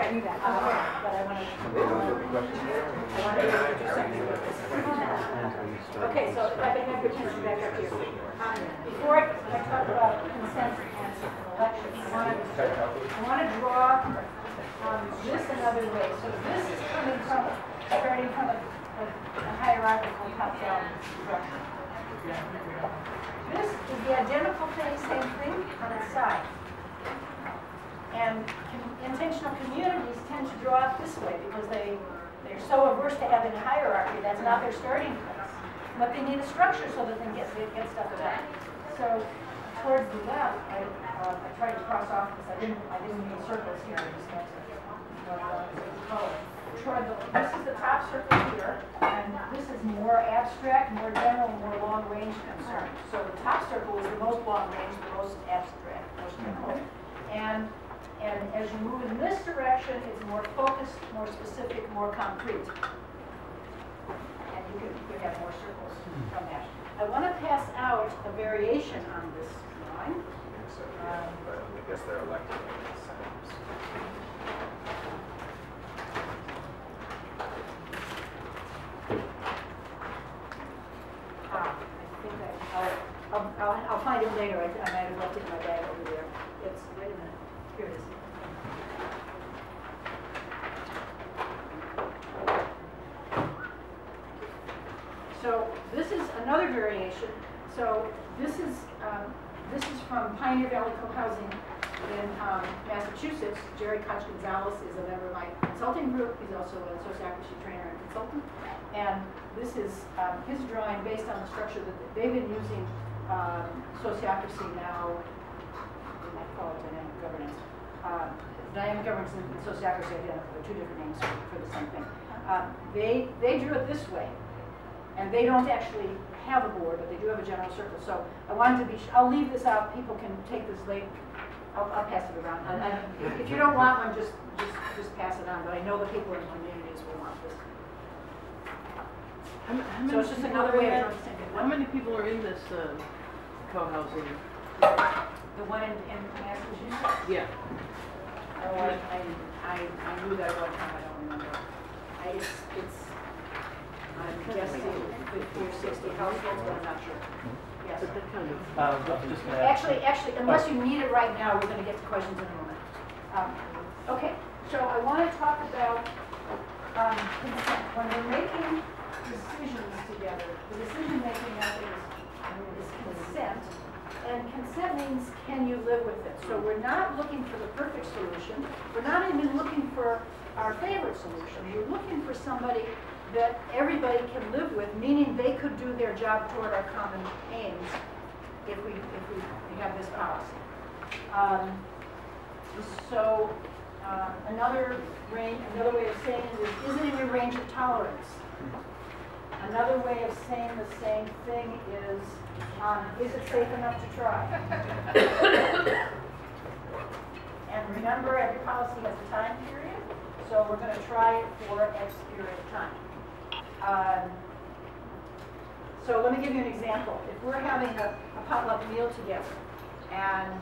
I knew that. But I want to do something with this. Okay, so if I can have your attention back up here. Before I talk about consent and elections, I want to draw this another way. So this is coming from, starting from a hierarchical top-down structure. This is the identical thing, same thing on its side. And intentional communities tend to draw it this way because they're so averse to having a hierarchy. That's not their starting place. But they need a structure so that they get stuff done. So towards the left, I tried to cross off this. I didn't need circles here. I just meant to color. This is the top circle here, and this is more abstract, more general, more long-range concern. So the top circle is the most long-range, the most abstract, most general. And as you move in this direction, it's more focused, more specific, more concrete. And you can have more circles from that. I want to pass out a variation on this line. But I guess they're elected. I'll find it later. I might have left it in my bag over there. It's, wait a minute. Here it is. So this is another variation. So this is from Pioneer Valley Co-Housing in Massachusetts. Jerry Koch Gonzalez is a member of my consulting group. He's also a sociocracy trainer and consultant. And this is his drawing based on the structure that they've been using. Sociocracy now, we might call it dynamic governance. Dynamic governance and sociocracy are identical. They're two different names for the same thing. They drew it this way, and they don't actually have a board, but they do have a general circle. So I wanted to be. I'll leave this out. People can take this later. I'll pass it around. If you don't want one, just pass it on. But I know the people in the communities will want this. So it's just another way of understanding. How many people are in this co-housing? The one in Massachusetts? Yeah. I knew that one time. I don't remember. I'm guessing 50 or 60 households, but I'm not sure. Yes. But that kind of. Actually, unless you need it right now, we're going to get to questions in a moment. Okay, so I want to talk about consent. When we're making decisions together, the decision-making method is consent. And consent means, can you live with it? So we're not looking for the perfect solution. We're not even looking for our favorite solution. We're looking for somebody that everybody can live with, meaning they could do their job toward our common aims if we have this policy. Another way of saying it is it in your range of tolerance? Another way of saying the same thing is it safe enough to try? And remember, every policy has a time period, so we're going to try it for X period of time. So let me give you an example. If we're having a potluck meal together, and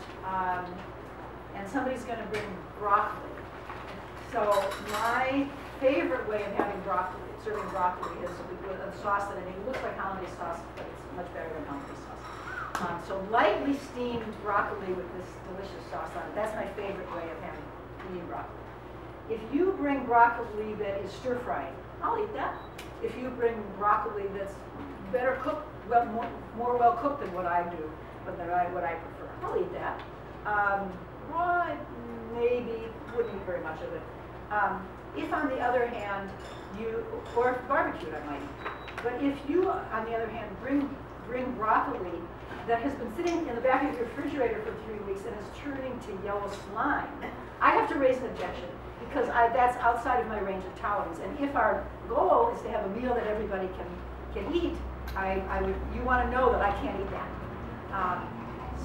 somebody's going to bring broccoli, so my favorite way of having broccoli, serving broccoli, is with a sauce that I make. It looks like hollandaise sauce, but it's much better than hollandaise sauce. So lightly steamed broccoli with this delicious sauce on it. That's my favorite way of eating broccoli. If you bring broccoli that is stir-fried, I'll eat that. If you bring broccoli that's better cooked, more well cooked than what I do, but what I prefer, I'll eat that. Raw, maybe wouldn't eat very much of it. If, on the other hand, or barbecued, I might eat. But if you, on the other hand, bring broccoli that has been sitting in the back of your refrigerator for 3 weeks and is turning to yellow slime, I have to raise an objection because that's outside of my range of tolerance. And if our goal is to have a meal that everybody can eat, you want to know that I can't eat that.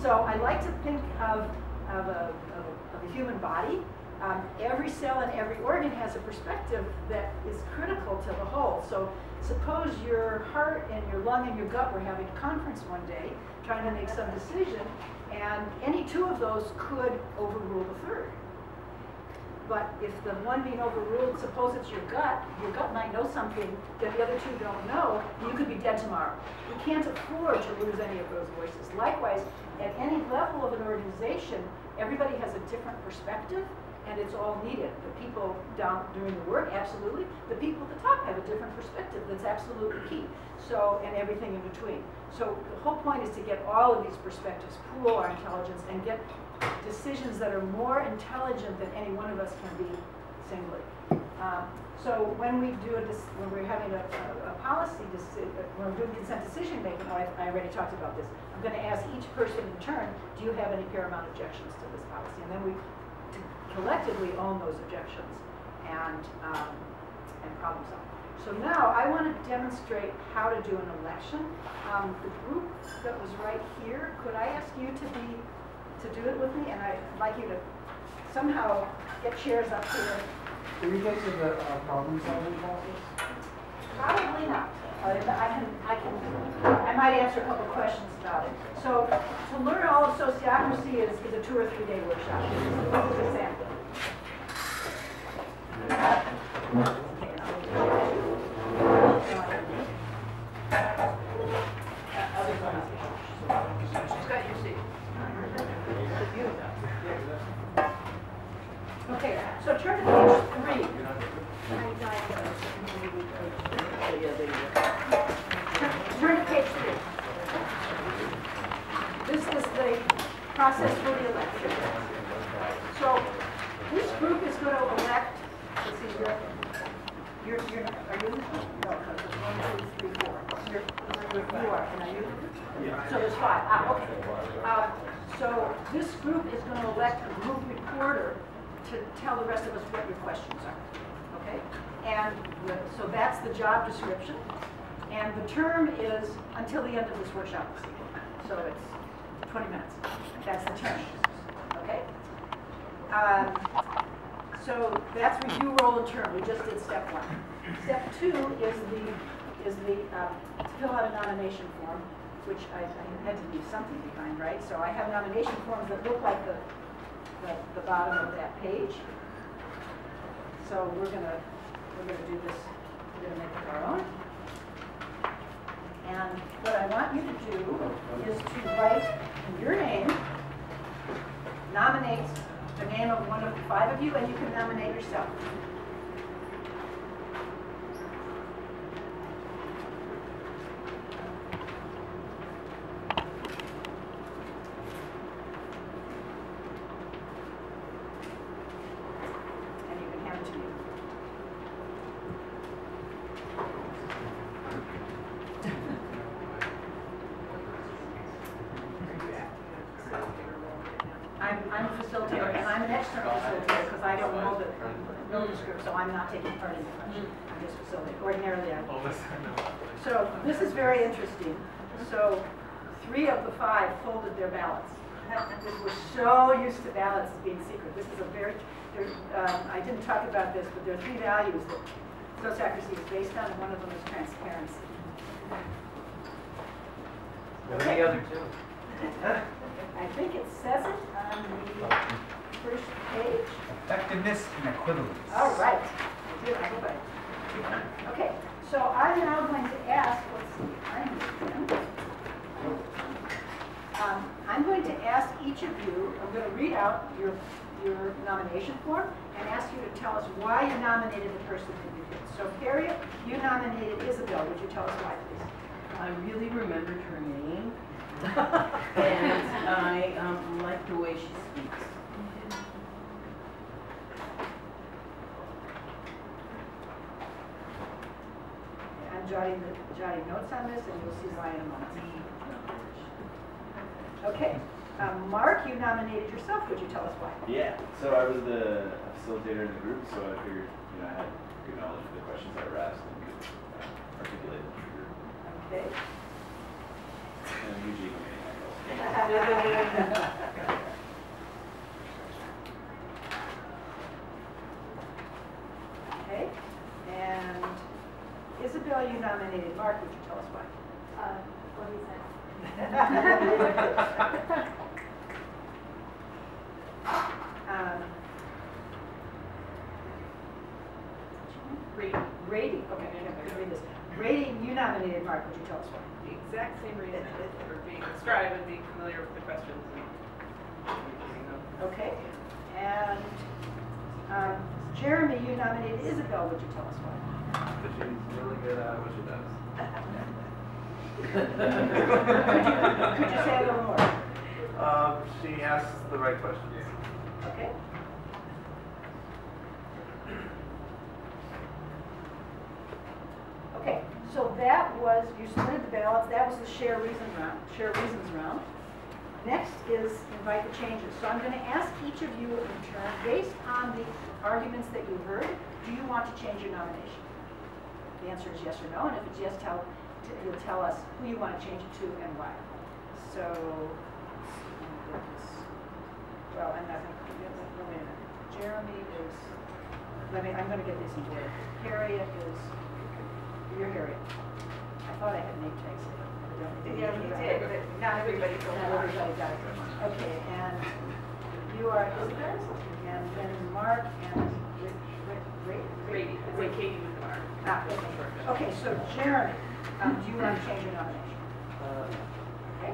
So I like to think of the human body. Every cell and every organ has a perspective that is critical to the whole. So suppose your heart and your lung and your gut were having a conference one day, trying to make some decision, and any two of those could overrule the third. But if the one being overruled, suppose it's your gut might know something that the other two don't know, you could be dead tomorrow. We can't afford to lose any of those voices. Likewise, at any level of an organization, everybody has a different perspective, and it's all needed. The people down doing the work, absolutely. The people at the top have a different perspective that's absolutely key. So, and everything in between. So the whole point is to get all of these perspectives, pool our intelligence, and get decisions that are more intelligent than any one of us can be singly. So when we do when we're having a policy decision, when we're doing consent decision making, I already talked about this. I'm going to ask each person in turn, do you have any paramount objections to this policy? And then we collectively own those objections and problem solve. So now I want to demonstrate how to do an election. The group that was right here, could I ask you to do it with me? And I'd like you to somehow get chairs up here. Can we get to the problem solving process? Probably not. I might answer a couple of questions about it. So to learn all of sociocracy is a 2 or 3 day workshop. This is a sample. Okay, so turn to page 3. Turn to page 3. This is the process for the election. So this group is going to elect, let's see, are you in this one? No, because it's 1, 2, 3, 4. You are, and are you? Yeah. So there's 5. Okay. So this group is going to elect a group reporter to tell the rest of us what your questions are, okay? And so that's the job description. And the term is until the end of this workshop this evening. So it's 20 minutes. That's the term, okay? So that's review, roll, and term. We just did step 1. Step 2 is the fill out a nomination form, which I had to leave something behind, right? So I have nomination forms that look like the bottom of that page. So we're gonna do this. We're gonna make it our own. And what I want you to do is to write your name, nominate the name of one of the 5 of you, and you can nominate yourself. I'm a facilitator, and I'm an external facilitator because I don't know the script, so I'm not taking part in the question. I'm just facilitating. Ordinarily, I'm. So this is very interesting. So 3 of the 5 folded their ballots. We're so used to ballots being secret. This is a very, I didn't talk about this, but there are 3 values that sociocracy is based on, and one of them is transparency. What are the other 2? I think it says it on the first page. Effectiveness and equivalence. All right. I do. I hope I. Okay. So I'm now going to ask. Let's see. I'm going to ask each of you. I'm going to read out your nomination form and ask you to tell us why you nominated the person that you did. So Harriet, you nominated Isabel. Would you tell us why, please? I really remembered her name. And I like the way she speaks. I'm jotting notes on this, and you'll see why in a moment. Okay, Mark, you nominated yourself. Would you tell us why? Yeah, so I was the facilitator in the group, so I figured, I had good knowledge of the questions that were asked and could articulate them to the group. Okay. And Eugene. Okay, and Isabel, you nominated Mark. Would you tell us why? What he said. Rating, okay, I'm gonna read this. Rating, you nominated Mark, would you tell us why? The exact same reason for being a scribe and being familiar with the questions and using them. Okay, and Jeremy, you nominated Isabel, would you tell us why? But she's really good at what she does. Could you say a little more? She asks the right questions. Okay. Okay, so that was, you submitted the ballots, that was the share reasons round. Next is invite the changes. So I'm going to ask each of you in turn, based on the arguments that you heard, do you want to change your nomination? The answer is yes or no, and if it's yes, you'll tell us who you want to change it to and why. So, well, I'm not going to, wait a minute. Jeremy is, I'm going to get this in order. Harriet is, you're Harriet. I thought I had name tags in it. Yeah, you did, but not everybody told me. Not everybody got it. Okay, and you are Isabel, and then Mark and Brady, it's like Katie with the mark. Okay, so Jeremy, do you want to change your nomination? Okay.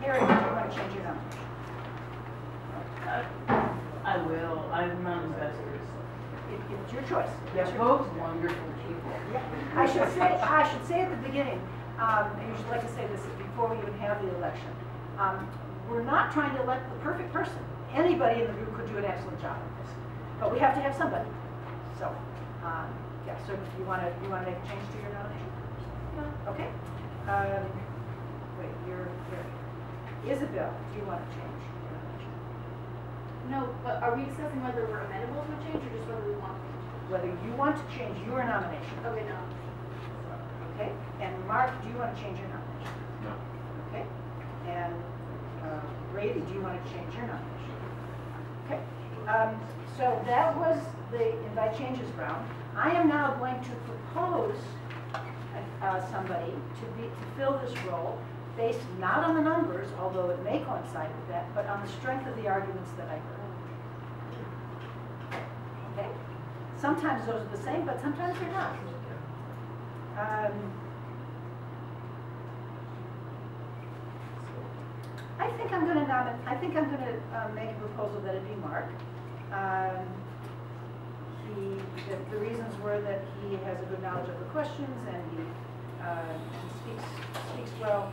Harry, do you want to change your nomination? I will. I'm not investors. It's your choice. They're both wonderful people. I should say at the beginning, I usually like to say this before we even have the election. We're not trying to elect the perfect person. Anybody in the group could do an excellent job of this, but we have to have somebody. So, yeah. So you want to make a change to your nomination? No. Okay. Wait, you're Isabel. Do you want to change your nomination? No, but are we discussing whether we're amenable to a change or just whether we want to? Whether you want to change your nomination. Okay, no. Okay. And Mark, do you want to change your nomination? No. Okay. And Brady, do you want to change your nomination? Okay. So that was the invite changes round. I am now going to propose somebody to fill this role based not on the numbers, although it may coincide with that, but on the strength of the arguments that I heard. Okay? Sometimes those are the same, but sometimes they're not. I think I'm going to make a proposal that it be Mark. The reasons were that he has a good knowledge of the questions and he speaks well.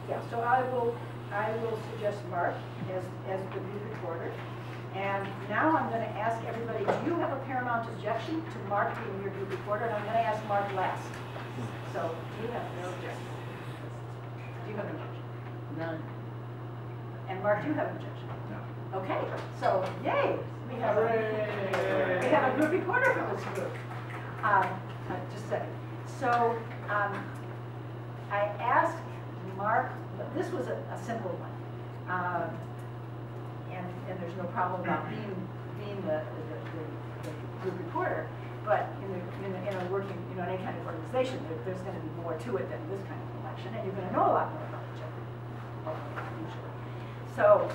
Yeah, so I will suggest Mark as the group reporter. And now I'm going to ask everybody, do you have a paramount objection to Mark being your group reporter? And I'm going to ask Mark last. So do you have no objection? Do you have an objection? None. And Mark, do you have an objection? No. Okay, so yay, we have a group reporter for this group. Just a second. So I asked Mark, this was a simple one, and there's no problem about being the group reporter. But in a working, in any kind of organization, there's going to be more to it than this kind of election, and you're going to know a lot more about each other, usually. So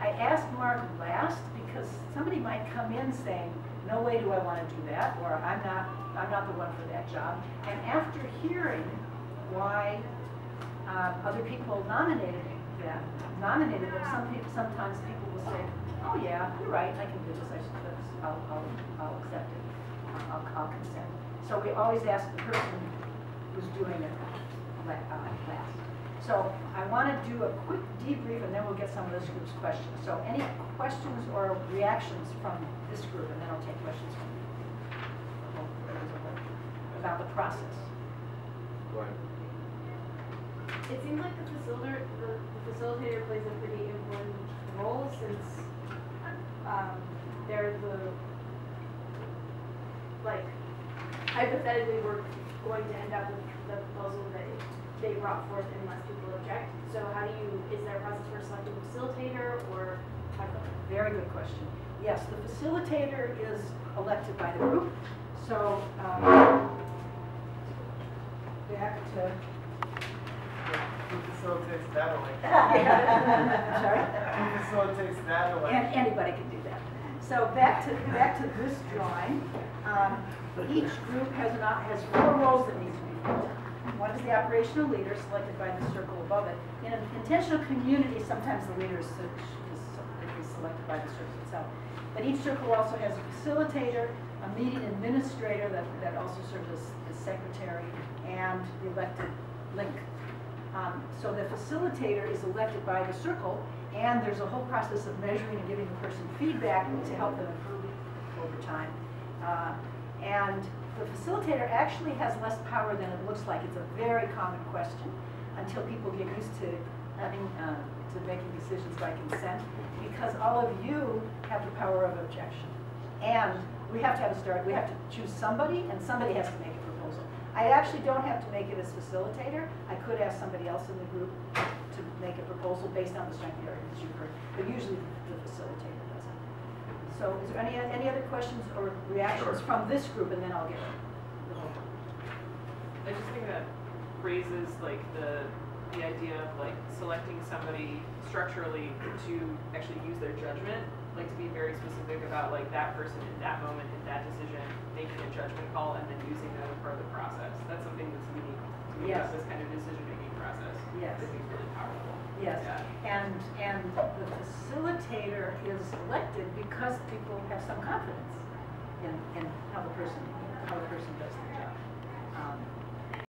I asked Mark last because somebody might come in saying, no way do I want to do that, or I'm not the one for that job. And after hearing why other people nominated them, sometimes people will say, oh yeah, you're right, I can do this, I'll accept it, I'll consent. So we always ask the person who's doing it last. So I want to do a quick debrief and then we'll get some of this group's questions. So any questions or reactions from this group, and then I'll take questions from you about the process. Go ahead. It seems like the facilitator plays a pretty important role since they're hypothetically we're going to end up with the proposal that they brought forth unless people object. So is there a process for selecting a facilitator or how do you? Very good question. Yes, the facilitator is elected by the group. So back to Who facilitates that election? sorry? Who facilitates that election? And anybody can do that. So back to this drawing. Each group has 4 roles that need to be filled. One is the operational leader, selected by the circle above it. In an intentional community, sometimes the leader is selected by the circle itself. But each circle also has a facilitator, a meeting administrator that also serves as secretary, and the elected link. So the facilitator is elected by the circle, and there's a whole process of measuring and giving the person feedback to help them improve over time. And the facilitator actually has less power than it looks like. It's a very common question until people get used to having to making decisions by consent, because all of you have the power of objection. And we have to have a start. We have to choose somebody, and somebody has to make a proposal. I actually don't have to make it as facilitator. I could ask somebody else in the group to make a proposal based on the strength of the arguments you've heard, but usually the facilitator does it. So is there any other questions or reactions from this group, and then I'll get the whole. I just think that raises like the idea of like selecting somebody structurally to actually use their judgment, like to be very specific about like that person in that moment, in that decision, making a judgment call and then using that as part of the process. That's something that's unique to me about this kind of decision-making process. Yes. I think is really powerful. Yes, Yeah. and the facilitator is elected because people have some confidence in how the person does the job.